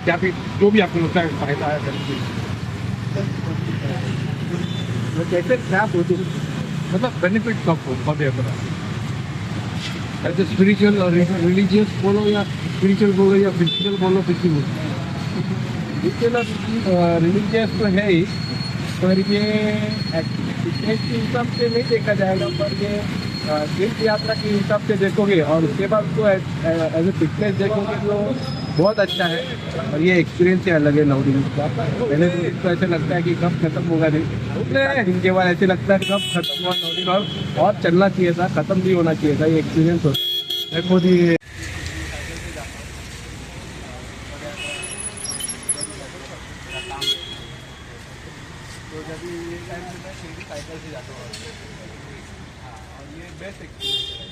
या फिर जो भी आपको लगता है फायदा है कैसे क्या होती मतलब बेनिफिट कब हो एज ए स्पिरिचुअल और रिलीजियस बोलो या स्पिरिचुअल बोलो या फिजिकल बोलो किसी बोलो रिलीजियस तो है ही पर ये फिटनेस के हिसाब से नहीं देखा जाएगा पर ये तीर्थ यात्रा के हिसाब से देखोगे और उसके बाद तो एज ए फिटनेस देखोगे तो बहुत अच्छा है और ये एक्सपीरियंस ही अलग है 9 दिन का। पहले तो ऐसे लगता है कि कब खत्म होगा नहीं दिन के बाद ऐसे लगता है कब खत्म हुआ 9 दिन और चलना चाहिए था, खत्म भी होना चाहिए था। ये एक्सपीरियंस होता है खुद ही। तो जब ये टाइम से मैं शिरडी साइकिल से जाता हूँ और ये बेस्ट एक्सपीरियंस है।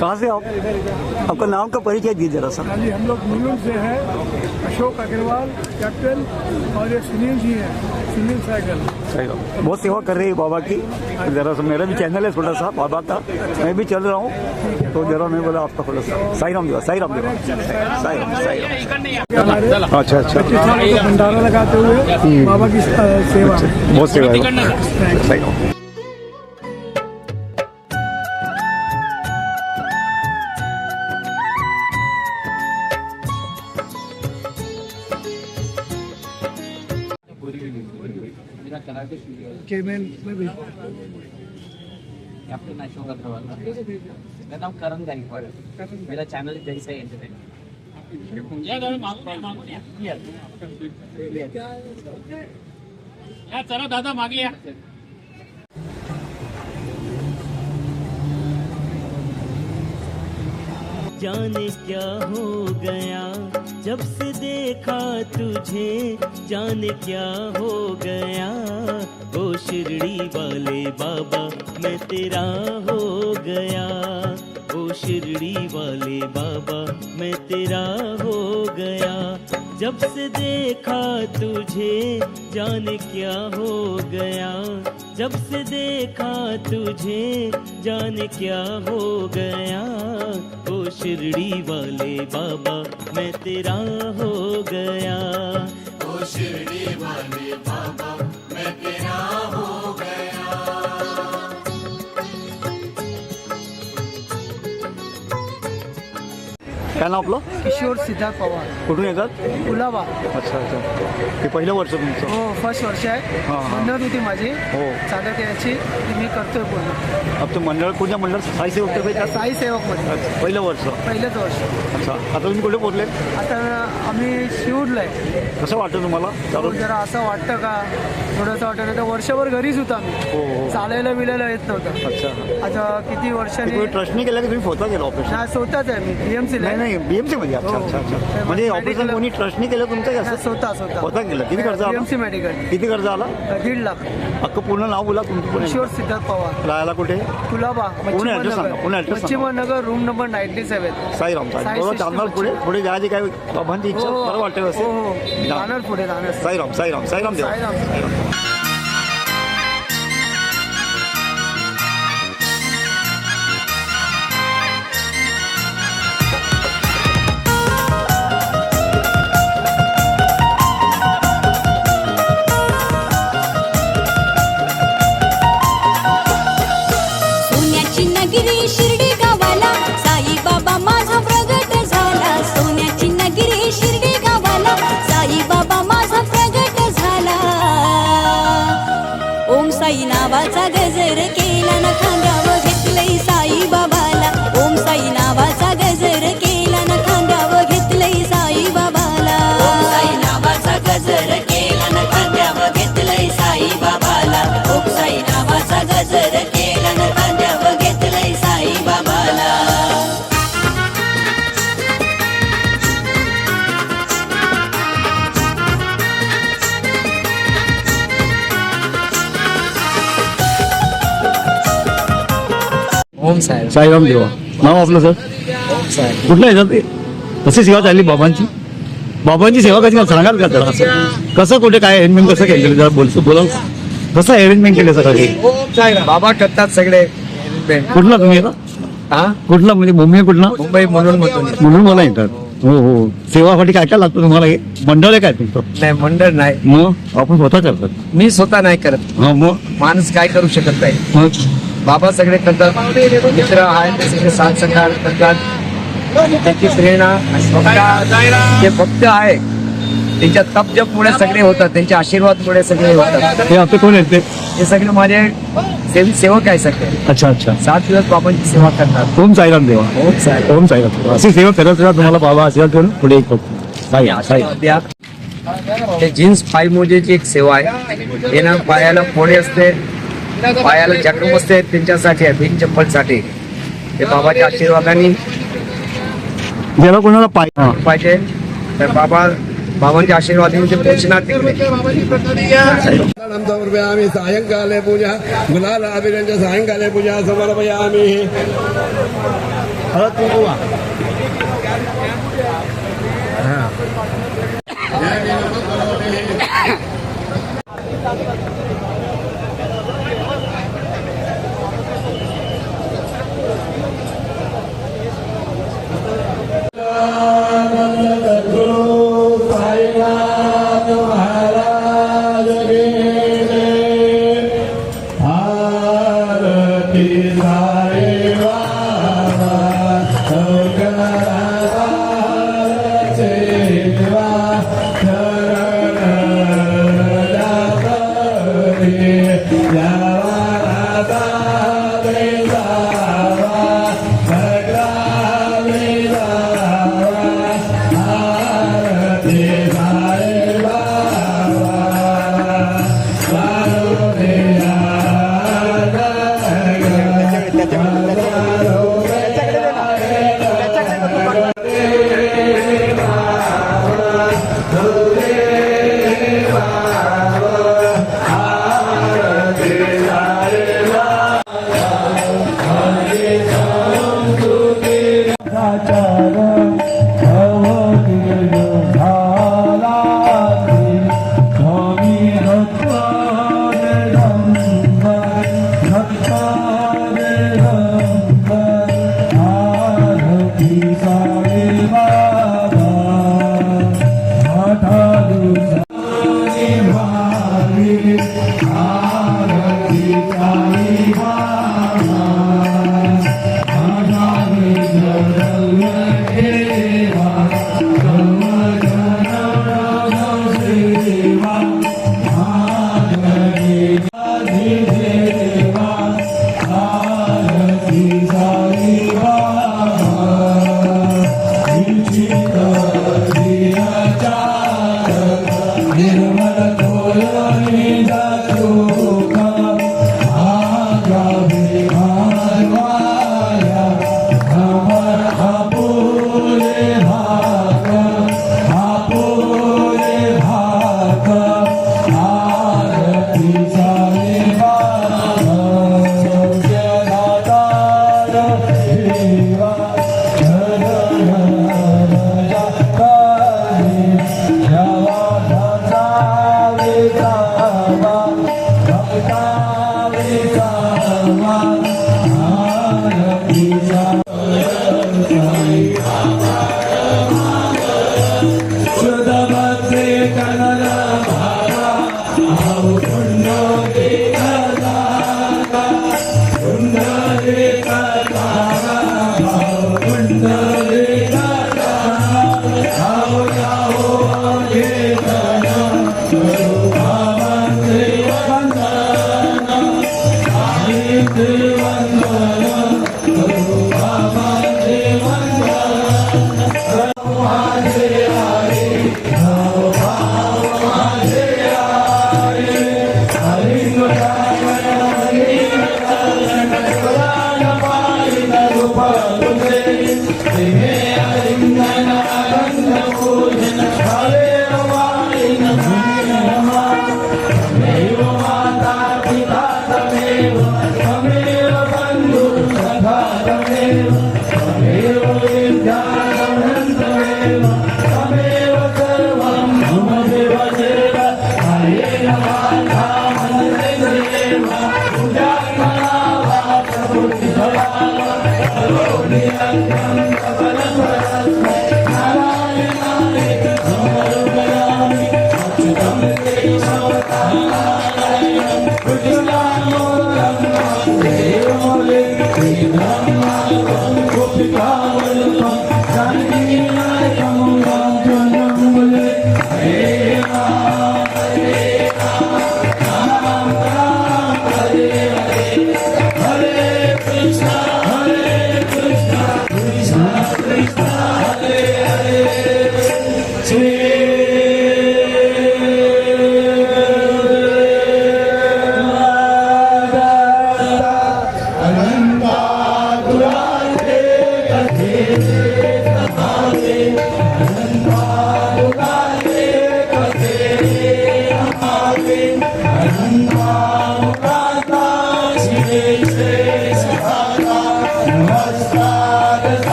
कहाँ से आप? आपका नाम का परिचय दीजिए जरा सा। हाँ जी, हम लोग मुलुंड से हैं। अशोक अग्रवाल कैप्टन और ये सुनील जी हैं, सुनील साइकिल। सही बहुत सेवा कर रही है बाबा की। जरा सा मेरा भी चैनल है छोटा सा बाबा का, मैं भी चल रहा हूँ तो जरा मैं बोला आपका थोड़ा सा साई राम देवा, साई राम देवा, साई राम। अच्छा अच्छा, भंडारा लगाते हुए बाबा की सेवा, बहुत सेवा है। सही राम। कैप्टन अशोक अग्रवाल, मेरा नाम करण गायकवाड़ है। मेरा चैनल है जय साई एंटरटेनमेंट। चला दादा मागे या। जाने क्या हो गया जब से देखा तुझे, जाने क्या हो गया ओ शिरडी वाले बाबा मैं तेरा हो गया, ओ शिरडी वाले बाबा मैं तेरा हो गया। जब से देखा तुझे जाने क्या हो गया, जब से देखा तुझे जाने क्या हो गया ओ शिरडी वाले बाबा मैं तेरा हो गया, ओ शिरडी वाले बाबा मैं तेरा हो गया। काय नाव आपलं? किशोर सिद्धार्थ पवार, कुठून येतात? कुलाबा। अच्छा अच्छा, हे पहिलं वर्ष तुमचं? हो, फर्स्ट वर्ष आहे। हां, हां. मंडळ होती माझी हो. चालत याची, ती मी करतोय पूर्ण। आपलं मंडळ कोणत्या मंडळ? साई सेवक तर भेटतात? साई सेवक मध्ये अच्छा, पहिलं वर्ष. पहिलंच वर्ष। अच्छा, आता तुम्ही कुठे पोहोचले? आता आम्ही शिवडला आहे। कसं वाटतं तुम्हाला? हो, जरा असं वाटतं का थोडंसं वाटतं, तर वर्षभर घरीच होतो आम्ही, हो हो. चालायला बिलायला येत नव्हतं। अच्छा, आता किती वर्षांनी तुम्ही ट्रस्टनी केलं की तुम्ही स्वतः गेला ऑफिस? नाही, स्वतःच आहे मी, BMC ला नाही नाही, नाही बीएमसी मध्ये. अच्छा अच्छा अच्छा. म्हणजे ऑपरेशन कोणी ट्रस्टने केलं तुमचं कसं? स्वतः केलं. किती खर्च आला? बीएमसी मेडिकल किती खर्च आला? 1.5 लाख. अख्खं पूर्ण नाव बोला तुमचं. किशोर सिद्धार्थ पवार, राहायला कुठे? कुलाबा, पुणे ऍड्रेस सांगा. पुणे ऍड्रेस सांगा. नगर, रूम नंबर 97. साईराम साहेब थोडं चालणार पुढे पुढे जायची काय बाबांची इच्छा बरं वाटते हो असेल. हो, जाणार पुढे जाणार. साईराम साईराम साईराम देवा. साईराम. सोन्याची नगरी शिर्डी गावाला साईबाबा माझा प्रगट झाला. सोन्याची नगरी शिर्डी गावाला साईबाबा माझा प्रगट झाला. ओम साई नावाचा गजर केला न खांद्यावर घेतलंय साईबाबाला. ओम साई नावाचा गजर केला न खांद्यावर घेतलंय साईबाबाला. ओम साई नावाचा गजर केला न खांद्यावर घेतलंय साईबाबाला. ओम साई नावाचा गजर केला न खांद्यावर घेतलंय साईबाबाला. ओम साहेब. साईराम देवा. नाव आपलं सर? कुठलं आहे सर ते? कशी सेवा चालली बाबांची? बाबांची सेवा कशी सांगाल का जरा? असं कसं कुठे काय अरेंजमेंट कसं केलं जरा बोला. कसं अरेंजमेंट केलं सर? बाबा करतात सगळे. कुठला तुम्ही आता? हा, कुठला म्हणजे मुंबई कुठला? मुंबई म्हणून मला येतात. हो हो. सेवासाठी काय काय लागतं तुम्हाला? हे मंडळ आहे काय तुमचं? नाही, मंडळ नाही, मग आपण स्वतः करतात. मी स्वतः नाही करत. हा मग माणूस काय करू शकत नाही. मग बाबा सगळे करतात. मित्र आहेत ते सगळे साथ सहकार करतात. त्याची प्रेरणा आणि स्वतः जे भक्त आहे त्यांच्या तपजपमुळे सगळे होतात. त्यांच्या आशीर्वादमुळे सगळे होतात. हे आपले कोण आहेत ते? हे सगळे माझे सेवक आहे सगळे. अच्छा अच्छा. 7 दिवस बाबांची सेवा करतात. ओम साईराम देवा. ओम साहेब. ओम साईराम देवा. अशी सेवा करत राहा. तुम्हाला बाबा आशीर्वाद करून पुढे एक साई साई. द्या. हे जीन्स पाय मोजेची एक सेवा आहे. यांना पायाला फोडे असते, पायाला जखम असते, त्यांच्यासाठी आहे, बिन चप्पलसाठी. ते बाबाच्या आशीर्वादाने ज्याला कोणाला पाहिजे तर बाबांच्या आशीर्वादाने ते पोचणार तिकडे. समर्पयामि. सायंकाले पूजा गुलाल अभिरंज सायंकाले पूजा समर्पयामि. Hare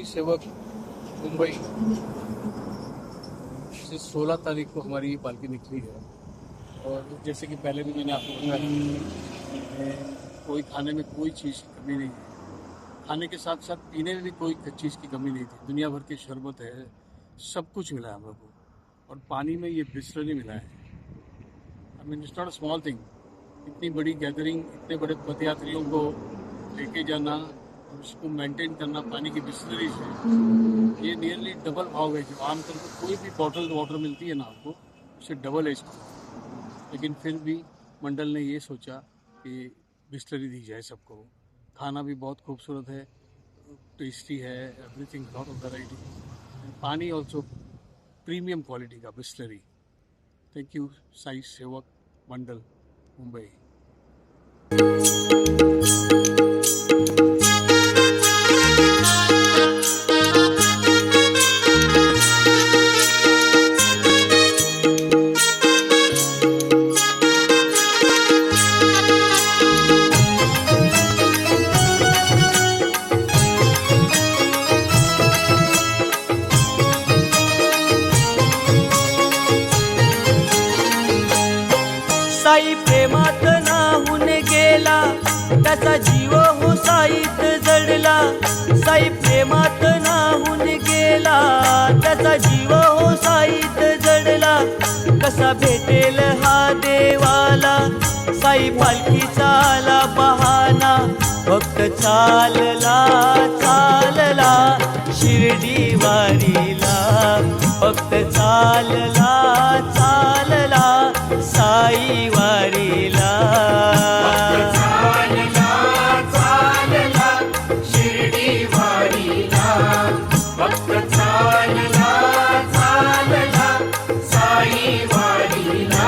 सेवक मुंबई से 16 तारीख को हमारी पालकी निकली है। और जैसे कि पहले भी मैंने आपको बताया, कोई खाने में कोई चीज़ की कमी नहीं है, खाने के साथ साथ पीने में भी कोई चीज़ की कमी नहीं थी। दुनिया भर के शरबत है, सब कुछ मिला है हम लोग को। और पानी में ये बिस्लरी मिला है। I mean it's not a small thing. इतनी बड़ी गैदरिंग, इतने बड़े पदयात्रियों को लेके जाना और उसको मेंटेन करना पानी की बिस्लरी से, ये नियरली डबल भाव है। जो आमतौर पर कोई भी बॉटल वाटर मिलती है ना आपको, उससे डबल है इसको। लेकिन फिर भी मंडल ने ये सोचा कि बिस्लरी दी जाए सबको। खाना भी बहुत खूबसूरत है, टेस्टी है, एवरीथिंग लॉट ऑफ वैरायटी। पानी ऑल्सो प्रीमियम क्वालिटी का बिस्लरी। थैंक यू साई सेवक मंडल मुंबई। साई प्रेमात नाहून गेला, त्याचा जीव हो साईत जडला। साई प्रेमात नाहून गेला, त्याचा जीव हो साईत जडला। कसा भेटेल हा देवाला, साई पालखीचा आला बहाना। भक्त चालला चालला शिर्डी वारीला, भक्त चालला चालला साई वारीला। शिर्डी वारीला, भक्त चालला चालला साई वारीला।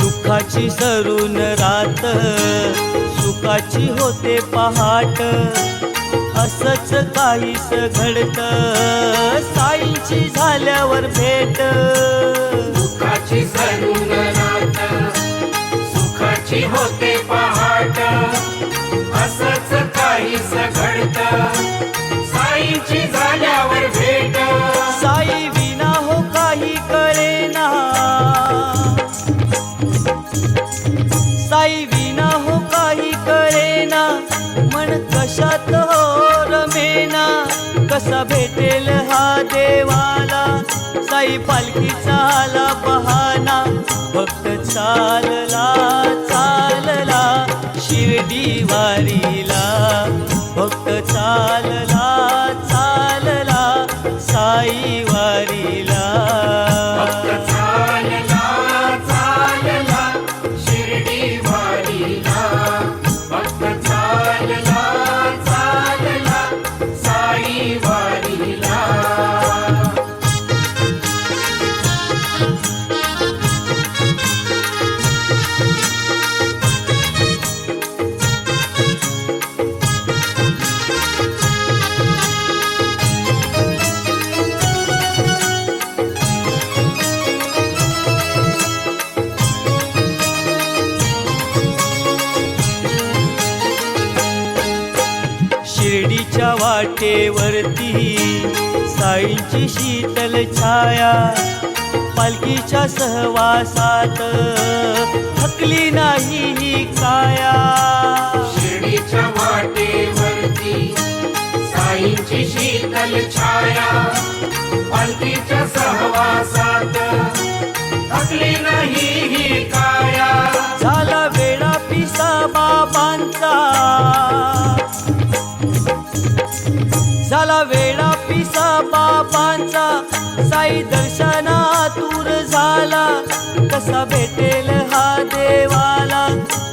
दुःखाची सरून रात, सुखाची होते पहाट। असंच काहीस घडत, साईंची झाल्यावर भेट। दुःखाची सरून रात, सुखाची होते पहाट। असंच काहीस घडत, साईंची झाल्यावर भेट। साई विना हो काही कळेना, साई विना हो काही कळेना। मन कशात हो रमेना, कसा भेटेल हा देवाला। साई पालखीचा आला बहाना, भक्त चालला चालला शिर्डी वारीला। भक्त चालला चालला साई वारीला। भक्त चालला चालला शिर्डी वारीला, भक्त चालला चालला साई वारीला। शिर्डीच्या वाटेवरती साईंची शीतल छाया। पालखीच्या सहवासात थकली नाही ही काया। शिर्डीच्या वाटेवरती साईंची शीतल छाया। पालखीच्या सहवासात थकली नाही ही काया। झाला वेळा पिसा बाबांचा, झाला वेळा पिसा बाबांचा। साई दर्शनातूर झाला, कसा भेटेल हा देवाला।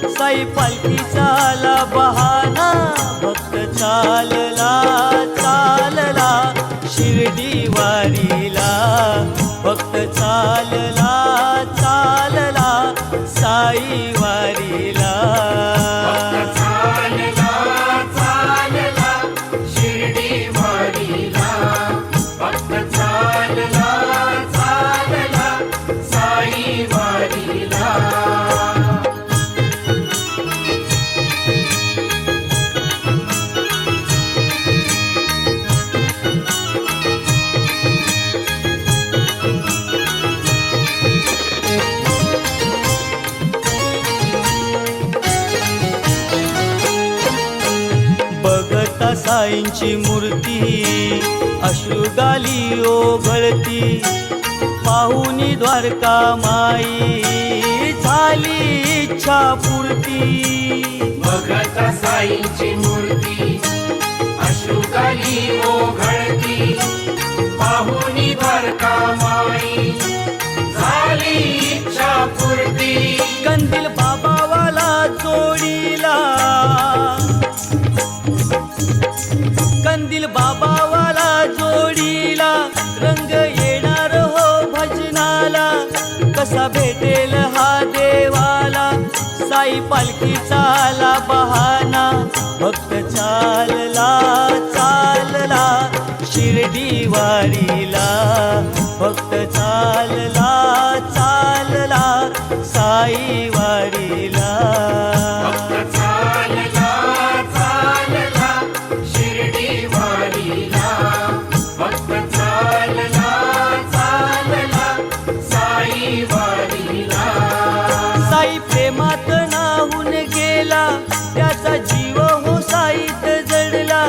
साई पालखीचा आला बहाना, भक्त चालला चालला शिर्डी वारीला। भक्त चालला चालला साई वारीला। भक्त साईंची मूर्ती अश्रुगाली ओघळती पाहुनी द्वारका माई झाली इच्छा पूर्ती भगत साईंची मूर्ती अश्रुगाली ओघळती पाहुनी द्वारका माई झाली इच्छा पूर्ती कंदील बाबावाला जोडीला कंदील बाबावाला जोडीला रंग येणार हो भजनाला कसा भेटेल हा देवाला साई पालखीचा आला बहाना भक्त चालला चालला शिर्डी वारीला भक्त चालला चालला साई वारीला भक्त चालला चालला शिर्डी वारीला भक्त चालला चालला साई वारीला साई प्रेमात नाहून गेला त्याचा जीव हो साईत जडला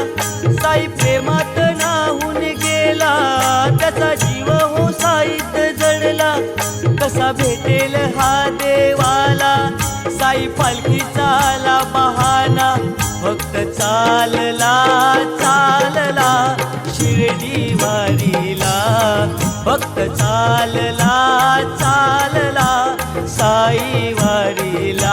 साई प्रेमात नाहून गेला त्याचा जीव हो साईत जडला कसा भेटेल हा देवाला साई पालखीचा आला बहाना भक्त चालला चालला शिर्डी वारीला भक्त चालला चालला साई वारीला